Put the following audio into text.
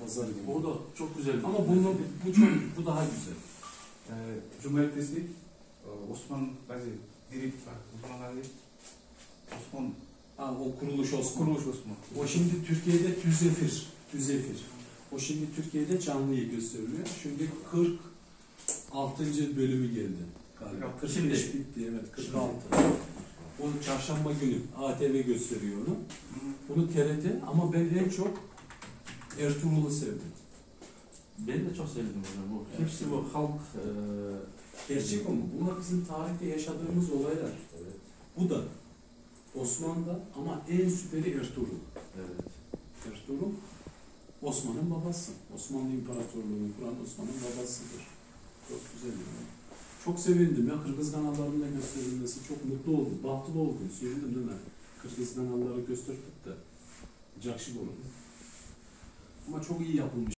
pazar günü. O da çok güzel. Ama bu daha güzel. Cumhuriyet destek, Osman Gazi, Direkt var, Osman Gazi, Osman. O kuruluş Osman. Kuruluş Osman. O şimdi Türkiye'de Tüzefir. O şimdi Türkiye'de canlıyı gösteriliyor. Şimdi 46. bölümü geldi galiba. 45 bitti, evet, 46. O çarşamba günü ATV gösteriyor onu. Bunu TRT, ama ben en çok Ertuğrul'u sevdim. Ben de çok sevdim hocam. Bu hepsi bu halk Gerçek o mu? Bunlar bizim tarihte yaşadığımız olaylar. Evet. Bu da Osman'da, ama en süperi Ertuğrul. Evet. Ertuğrul Osman'ın babası. Osmanlı İmparatorluğu'nu kuran Osman'ın babasıdır. Çok güzel yani. Çok sevindim ya, Kırgız kanallarında gösterilmesi, çok mutlu oldum, bahtlı oldum, sevindim değil mi? Kırgız kanalları gösterdik de, Cakşıboru. Ama çok iyi yapılmış.